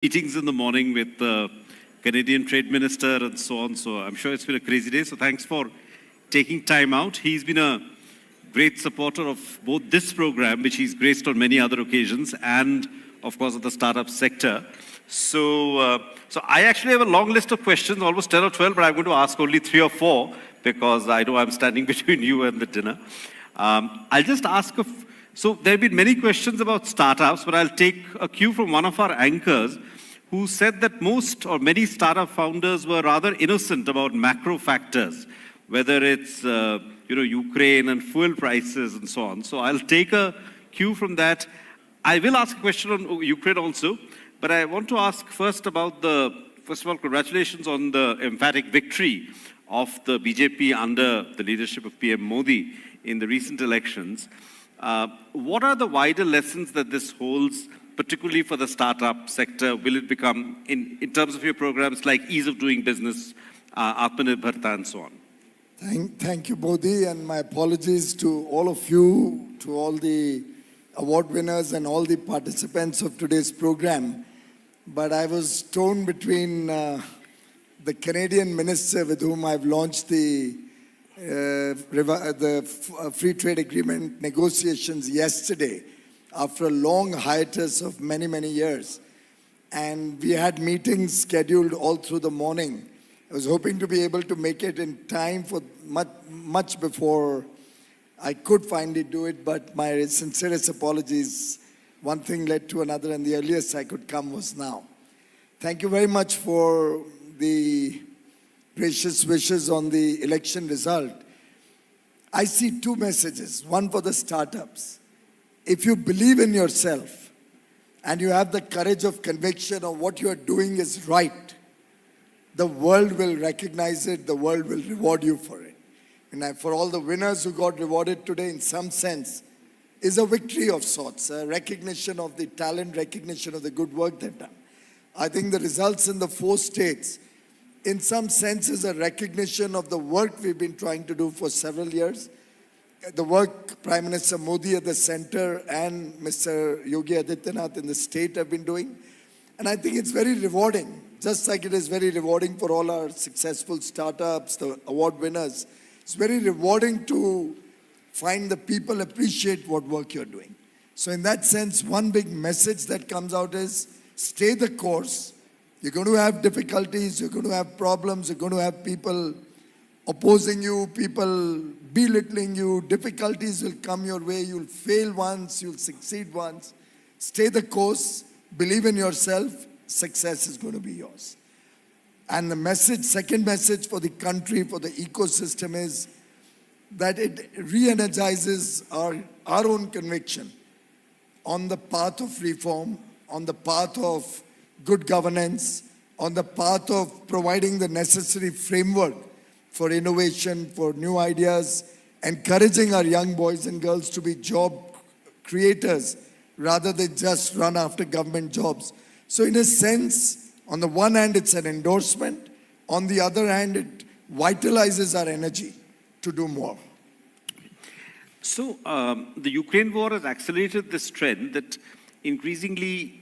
meetings in the morning with the Canadian Trade Minister and so on. So I'm sure it's been a crazy day. So thanks for taking time out. He's been a great supporter of both this program, which he's graced on many other occasions, and of course of the startup sector. So I actually have a long list of questions, almost 10 or 12, but I'm going to ask only 3 or 4 because I know I'm standing between you and the dinner. I'll just ask so there have been many questions about startups, but I'll take a cue from one of our anchors who said that most or many startup founders were rather innocent about macro factors, whether it's Ukraine and fuel prices and so on. So I'll take a cue from that. I will ask a question on Ukraine also, but I want to ask first about first of all, congratulations on the emphatic victory of the BJP under the leadership of PM Modi in the recent elections. What are the wider lessons that this holds, particularly for the startup sector? Will it become, in terms of your programs like ease of doing business, Atmanirbharta and so on? Thank you, Bodhi, and my apologies to all of you, to all the award winners and all the participants of today's program. But I was torn between the Canadian minister with whom I've launched the free trade agreement negotiations yesterday after a long hiatus of many, many years. And we had meetings scheduled all through the morning. I was hoping to be able to make it in time for much before I could finally do it, but my sincerest apologies. One thing led to another, and the earliest I could come was now. Thank you very much for the gracious wishes on the election result. I see 2 messages, one for the startups. If you believe in yourself and you have the courage of conviction of what you are doing is right, the world will recognize it, the world will reward you for it. And for all the winners who got rewarded today, in some sense, is a victory of sorts, a recognition of the talent, recognition of the good work they've done. I think the results in the 4 states, in some sense, is a recognition of the work we've been trying to do for several years. The work Prime Minister Modi at the center and Mr. Yogi Adityanath in the state have been doing. And I think it's very rewarding, just like it is very rewarding for all our successful startups, the award winners. It's very rewarding to find the people appreciate what work you're doing. So in that sense, one big message that comes out is stay the course. You're going to have difficulties, you're going to have problems, you're going to have people opposing you, people belittling you, difficulties will come your way, you'll fail once, you'll succeed once. Stay the course, believe in yourself, success is going to be yours. And the message, second message for the country, for the ecosystem is that it re-energizes our own conviction on the path of reform, on the path of good governance, on the path of providing the necessary framework for innovation, for new ideas, encouraging our young boys and girls to be job creators rather than just run after government jobs. So in a sense, on the one hand, it's an endorsement. On the other hand, it vitalizes our energy to do more. So the Ukraine war has accelerated this trend that increasingly,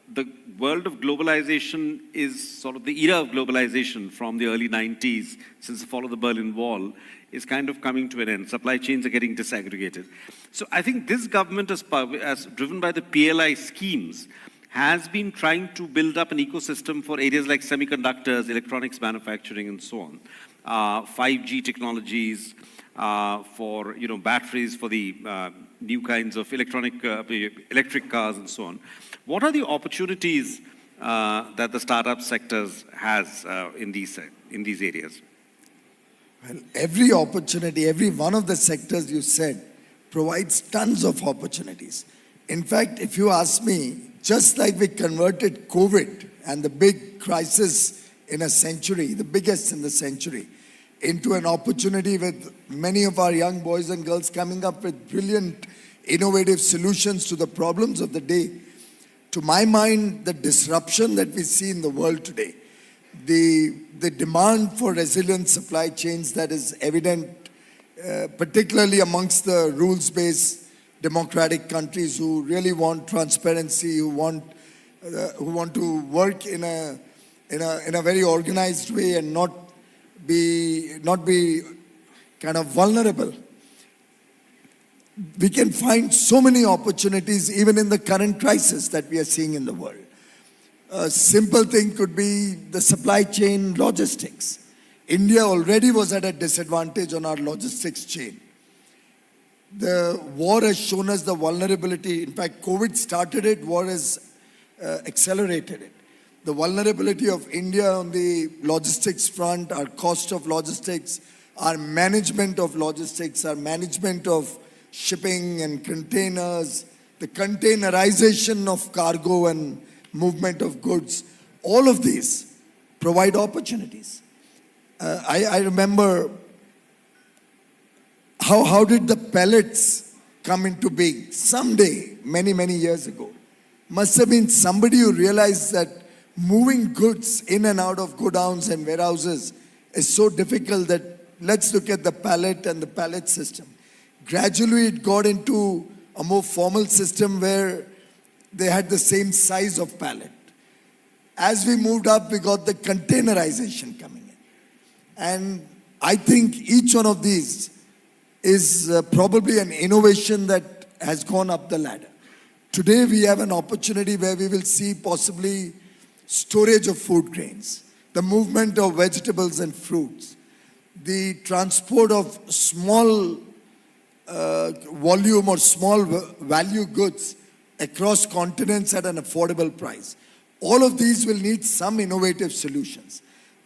the world of globalization is sort of the era of globalization from the early 90s, since the fall of the Berlin Wall, is kind of coming to an end. Supply chains are getting disaggregated. So I think this government, as driven by the PLI schemes, has been trying to build up an ecosystem for areas like semiconductors, electronics manufacturing, and so on. 5G technologies, for batteries for the new kinds of electric cars and so on. What are the opportunities that the startup sectors has in these areas? Well, every opportunity, every one of the sectors you said provides tons of opportunities. In fact, if you ask me, just like we converted COVID and the big crisis in a century, the biggest in the century, into an opportunity with many of our young boys and girls coming up with brilliant, innovative solutions to the problems of the day. To my mind, the disruption that we see in the world today, the demand for resilient supply chains that is evident, particularly amongst the rules-based democratic countries who really want transparency, who want who want to work in a very organized way and not be kind of vulnerable. We can find so many opportunities even in the current crisis that we are seeing in the world. A simple thing could be the supply chain logistics. India already was at a disadvantage on our logistics chain. The war has shown us the vulnerability. In fact, COVID started it, war has accelerated it. The vulnerability of India on the logistics front, our cost of logistics, our management of logistics, our management of shipping and containers, the containerization of cargo and movement of goods, all of these provide opportunities. I remember how did the pellets come into being? Someday, many years ago, must have been somebody who realized that moving goods in and out of godowns and warehouses is so difficult that let's look at the pallet and the pallet system. Gradually, it got into a more formal system where they had the same size of pallet. As we moved up, we got the containerization coming in. And I think each one of these is probably an innovation that has gone up the ladder. Today, we have an opportunity where we will see possibly storage of food grains, the movement of vegetables and fruits, the transport of small volume or small value goods across continents at an affordable price. All of these will need some innovative solutions.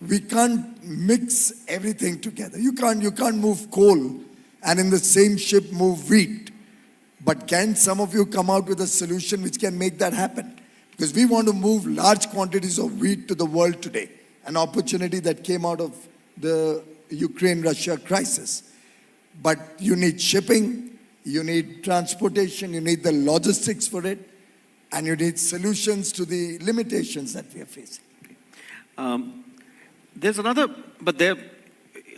We can't mix everything together. You can't move coal and in the same ship move wheat. But can some of you come out with a solution which can make that happen? Because we want to move large quantities of wheat to the world today, an opportunity that came out of the Ukraine-Russia crisis. But you need shipping, you need transportation, you need the logistics for it, and you need solutions to the limitations that we are facing. There's another, but there,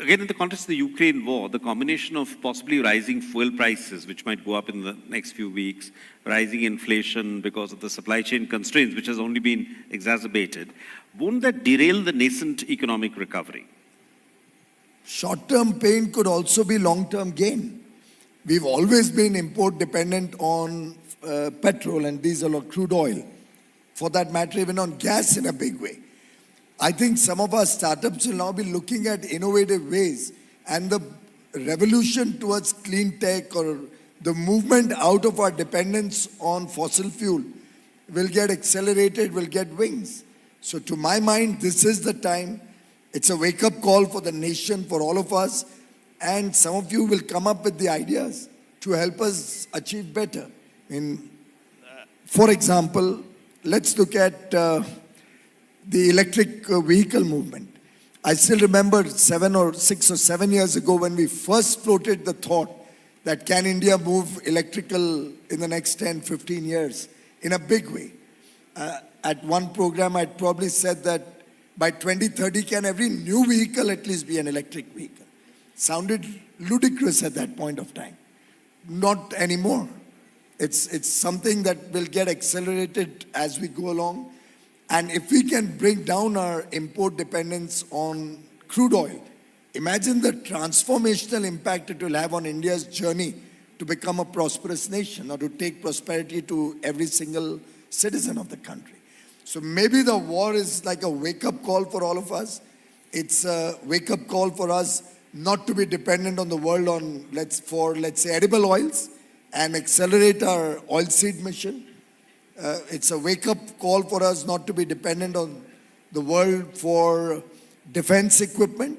again in the context of the Ukraine war, the combination of possibly rising fuel prices, which might go up in the next few weeks, rising inflation because of the supply chain constraints, which has only been exacerbated, won't that derail the nascent economic recovery? Short-term pain could also be long-term gain. We've always been import dependent on petrol and diesel or crude oil. For that matter, even on gas in a big way. I think some of our startups will now be looking at innovative ways, and the revolution towards clean tech or the movement out of our dependence on fossil fuel will get accelerated, will get wings. So to my mind, this is the time. It's a wake-up call for the nation, for all of us, and some of you will come up with the ideas to help us achieve better. For example, let's look at the electric vehicle movement. I still remember 6 or 7 years ago when we first floated the thought that can India move electrical in the next 10, 15 years in a big way. At one program, I'd probably said that by 2030, can every new vehicle at least be an electric vehicle? Sounded ludicrous at that point of time. Not anymore. It's something that will get accelerated as we go along. And if we can bring down our import dependence on crude oil, imagine the transformational impact it will have on India's journey to become a prosperous nation or to take prosperity to every single citizen of the country. So maybe the war is like a wake-up call for all of us. It's a wake-up call for us not to be dependent on the world on, let's say, edible oils and accelerate our oilseed mission. It's a wake-up call for us not to be dependent on the world for defense equipment.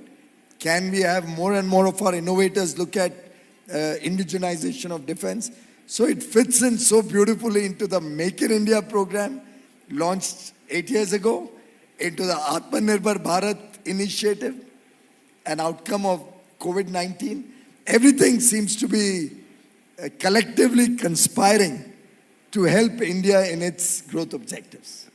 Can we have more and more of our innovators look at indigenization of defense? So it fits in so beautifully into the Make in India program, launched 8 years ago, into the Atmanirbhar Bharat initiative, an outcome of COVID-19. Everything seems to be collectively conspiring to help India in its growth objectives.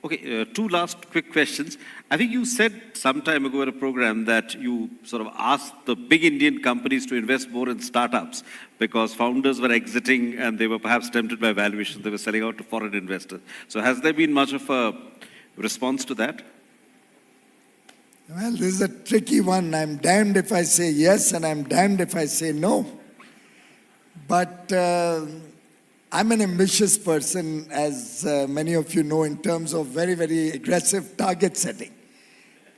Okay, two last quick questions. I think you said some time ago in a program that you sort of asked the big Indian companies to invest more in startups because founders were exiting and they were perhaps tempted by valuations. They were selling out to foreign investors. So has there been much of a response to that? Well, this is a tricky one. I'm damned if I say yes and I'm damned if I say no. But I'm an ambitious person, as many of you know, in terms of very, very aggressive target setting.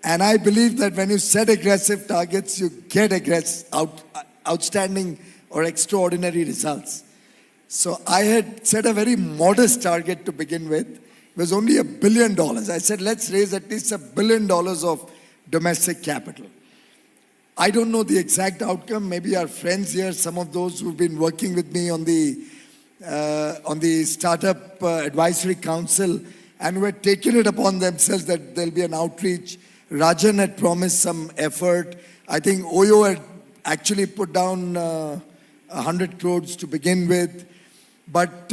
And I believe that when you set aggressive targets, you get outstanding or extraordinary results. So I had set a very modest target to begin with. It was only $1 billion. I said, let's raise at least $1 billion of domestic capital. I don't know the exact outcome. Maybe our friends here, some of those who've been working with me on the Startup Advisory Council and who had taken it upon themselves that there'll be an outreach. Rajan had promised some effort. I think Oyo had actually put down 100 crores to begin with. But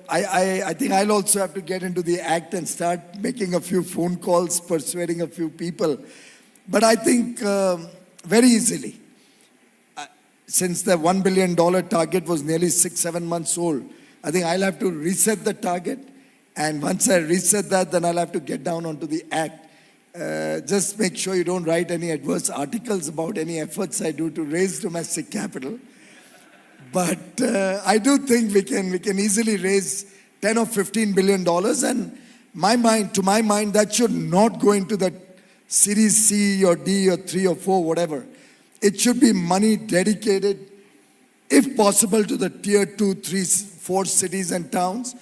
I think I'll also have to get into the act and start making a few phone calls, persuading a few people. But I think very easily, since the $1 billion target was nearly 6-7 months old, I think I'll have to reset the target. And once I reset that, then I'll have to get down onto the act. Just make sure you don't write any adverse articles about any efforts I do to raise domestic capital. But I do think we can easily raise 10 or 15 billion dollars, and to my mind, that should not go into the Series C or D or 3 or 4, whatever. It should be money dedicated, if possible, to the tier 2, 3, 4 cities and towns,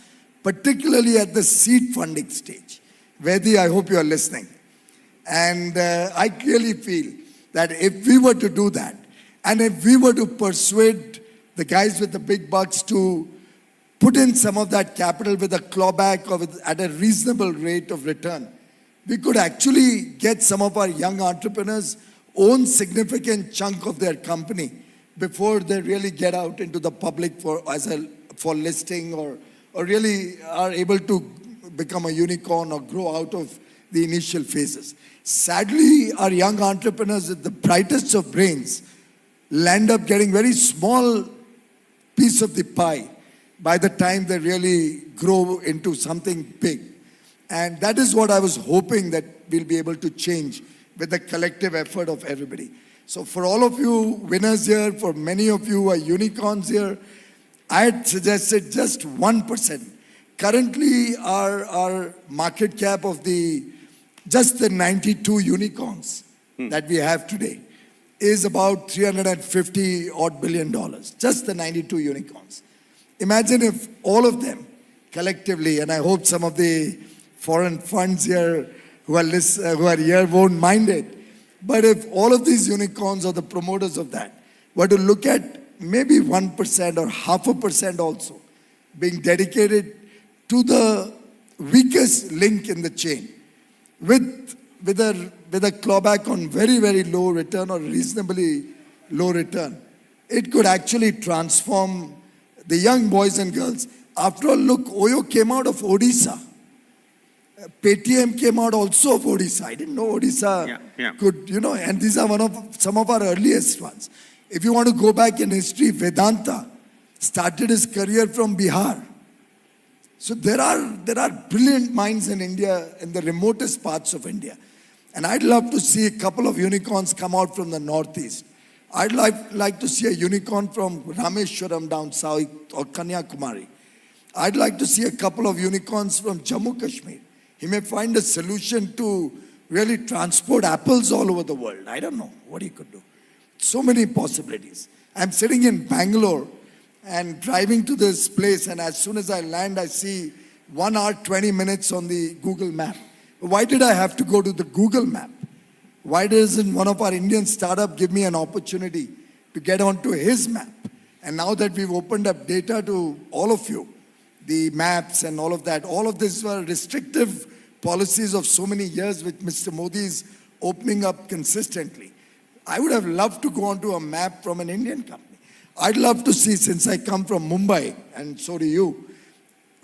particularly at the seed funding stage. Vedi, I hope you are listening. And I clearly feel that if we were to do that, and if we were to persuade the guys with the big bucks to put in some of that capital with a clawback or at a reasonable rate of return, we could actually get some of our young entrepreneurs own significant chunk of their company before they really get out into the public for listing or really are able to become a unicorn or grow out of the initial phases. Sadly, our young entrepreneurs with the brightest of brains land up getting very small piece of the pie by the time they really grow into something big. And that is what I was hoping that we'll be able to change with the collective effort of everybody. So for all of you winners here, for many of you who are unicorns here, I had suggested just 1%. Currently, our market cap of just the 92 unicorns that we have today is about $350 odd billion, just the 92 unicorns. Imagine if all of them collectively, and I hope some of the foreign funds here who are here won't mind it, but if all of these unicorns or the promoters of that were to look at maybe 1% or 0.5% also being dedicated to the weakest link in the chain with a clawback on very, very low return or reasonably low return, it could actually transform the young boys and girls. After all, look, Oyo came out of Odisha. Paytm came out also of Odisha. I didn't know Odisha could, and these are some of our earliest ones. If you want to go back in history, Vedanta started his career from Bihar. So there are brilliant minds in India, in the remotest parts of India. And I'd love to see a couple of unicorns come out from the Northeast. I'd like to see a unicorn from Rameshwaram down south or Kanyakumari. I'd like to see a couple of unicorns from Jammu Kashmir. He may find a solution to really transport apples all over the world. I don't know what he could do. So many possibilities. I'm sitting in Bangalore and driving to this place, and as soon as I land, I see 1 hour, 20 minutes on the Google map. Why did I have to go to the Google map? Why doesn't one of our Indian startup give me an opportunity to get onto his map? And now that we've opened up data to all of you, the maps and all of that, all of this were restrictive policies of so many years which Mr. Modi is opening up consistently. I would have loved to go onto a map from an Indian company. I'd love to see, since I come from Mumbai, and so do you,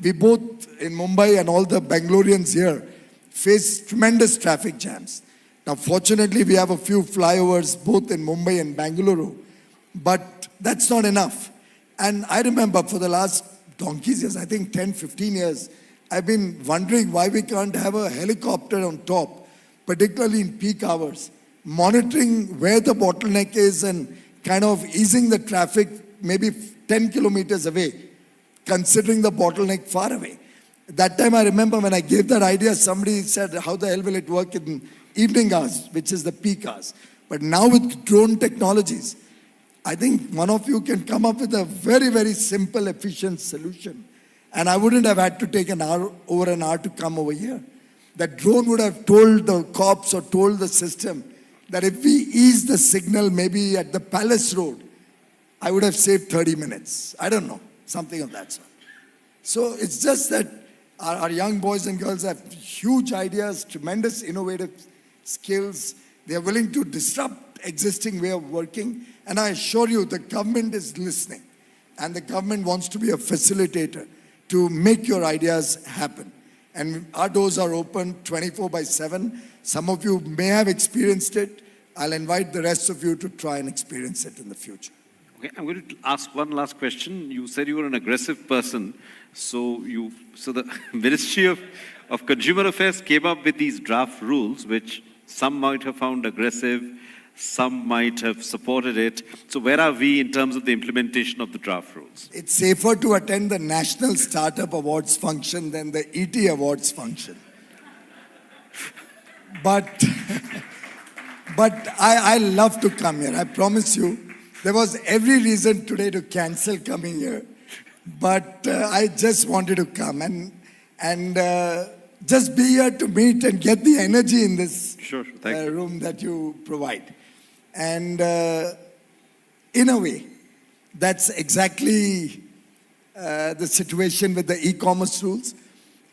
we both in Mumbai and all the Bangaloreans here, faced tremendous traffic jams. Now, fortunately, we have a few flyovers both in Mumbai and Bangalore, but that's not enough. And I remember for the last donkey's years, I think 10, 15 years, I've been wondering why we can't have a helicopter on top, particularly in peak hours, monitoring where the bottleneck is and kind of easing the traffic maybe 10 kilometers away, considering the bottleneck far away. That time I remember when I gave that idea, somebody said, how the hell will it work in evening hours, which is the peak hours? But now with drone technologies, I think one of you can come up with a very, very simple, efficient solution. And I wouldn't have had to take over an hour to come over here. That drone would have told the cops or told the system that if we ease the signal maybe at the Palace Road, I would have saved 30 minutes. I don't know, something of that sort. So it's just that our young boys and girls have huge ideas, tremendous innovative skills. They are willing to disrupt existing way of working. And I assure you, the government is listening. And the government wants to be a facilitator to make your ideas happen. And our doors are open 24/7. Some of you may have experienced it. I'll invite the rest of you to try and experience it in the future. Okay, I'm going to ask one last question. You said you were an aggressive person. So the Ministry of Consumer Affairs came up with these draft rules, which some might have found aggressive, some might have supported it. So where are we in terms of the implementation of the draft rules? It's safer to attend the National Startup Awards function than the ET Awards function. But I love to come here. I promise you, there was every reason today to cancel coming here. But I just wanted to come and just be here to meet and get the energy in this room that you provide. And in a way, that's exactly the situation with the e-commerce rules.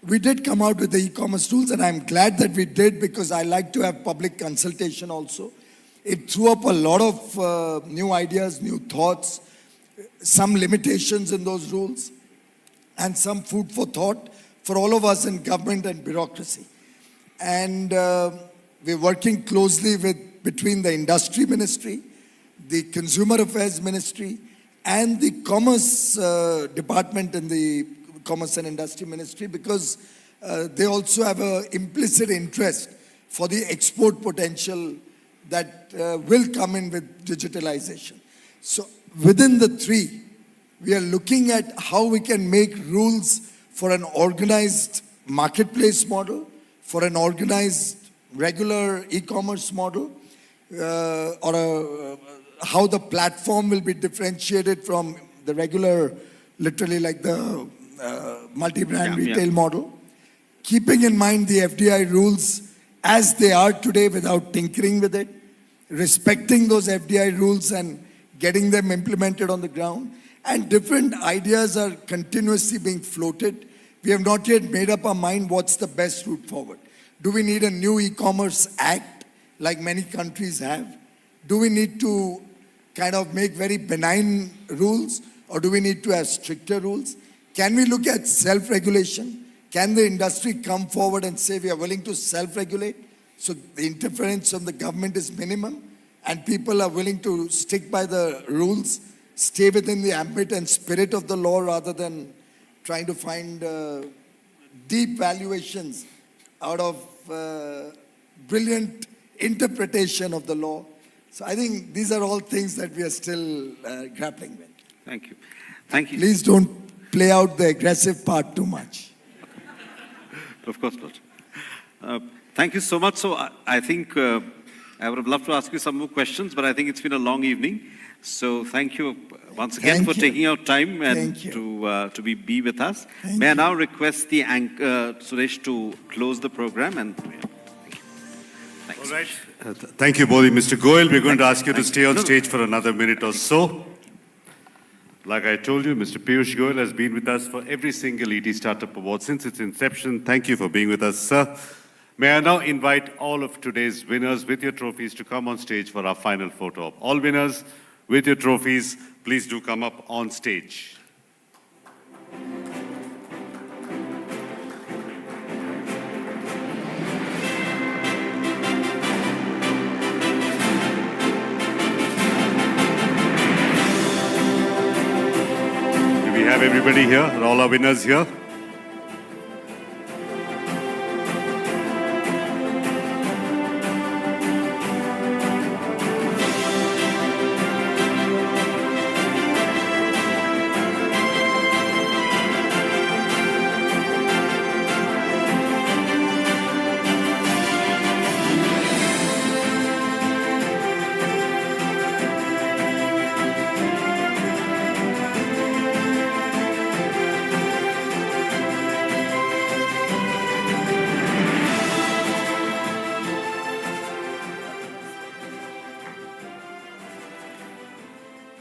We did come out with the e-commerce rules, and I'm glad that we did because I like to have public consultation also. It threw up a lot of new ideas, new thoughts, some limitations in those rules, and some food for thought for all of us in government and bureaucracy. And we're working closely between the Industry Ministry, the Consumer Affairs Ministry, and the Commerce Department in the Commerce and Industry Ministry because they also have an implicit interest for the export potential that will come in with digitalization. So within the three, we are looking at how we can make rules for an organized marketplace model, for an organized regular e-commerce model, how the platform will be differentiated from the regular, literally like the multi-brand retail model, keeping in mind the FDI rules as they are today without tinkering with it, respecting those FDI rules and getting them implemented on the ground. And different ideas are continuously being floated. We have not yet made up our mind what's the best route forward. Do we need a new e-commerce act like many countries have? Do we need to kind of make very benign rules, or do we need to have stricter rules? Can we look at self-regulation? Can the industry come forward and say we are willing to self-regulate? So the interference from the government is minimum and people are willing to stick by the rules, stay within the ambit and spirit of the law rather than trying to find deep valuations out of brilliant interpretation of the law. So I think these are all things that we are still grappling with. Thank you. Thank you. Please don't play out the aggressive part too much. Of course not. Thank you so much. So I think I would have loved to ask you some more questions, but I think it's been a long evening. So thank you once again for taking out time and to be with us. May I now request the anchor, Suresh, to close the program and thank you. All right. Thank you, Bodhi. Mr. Goyal, we're going to ask you to stay on stage for another minute or so. Like I told you, Mr. Piyush Goyal has been with us for every single ET Startup Award since its inception. Thank you for being with us, sir. May I now invite all of today's winners with your trophies to come on stage for our final photo op. All winners with your trophies, please do come up on stage. have everybody here, all our winners here.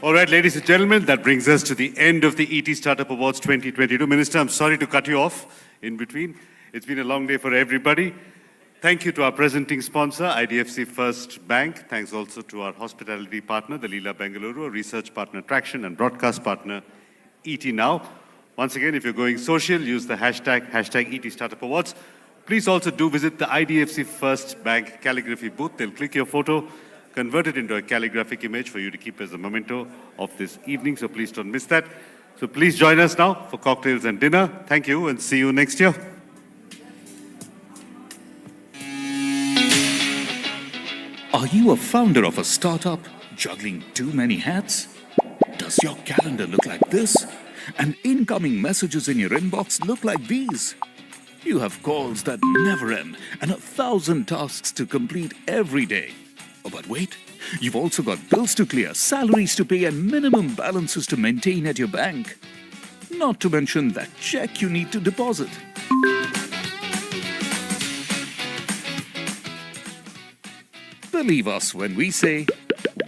All right, ladies and gentlemen, that brings us to the end of the ET Startup Awards 2022. Minister, I'm sorry to cut you off in between. It's been a long day for everybody. Thank you to our presenting sponsor, IDFC First Bank. Thanks also to our hospitality partner, the Leela Bengaluru, our research partner, Traction, and broadcast partner, ET Now. Once again, if you're going social, use the hashtag ET Startup Awards. Please also do visit the IDFC First Bank calligraphy booth. They'll click your photo, convert it into a calligraphic image for you to keep as a memento of this evening, so please don't miss that. So please join us now for cocktails and dinner. Thank you and see you next year. Are you a founder of a startup juggling too many hats? Does your calendar look like this? And incoming messages in your inbox look like these? You have calls that never end and 1,000 tasks to complete every day. Oh, but wait, you've also got bills to clear, salaries to pay, and minimum balances to maintain at your bank. Not to mention that check you need to deposit. Believe us when we say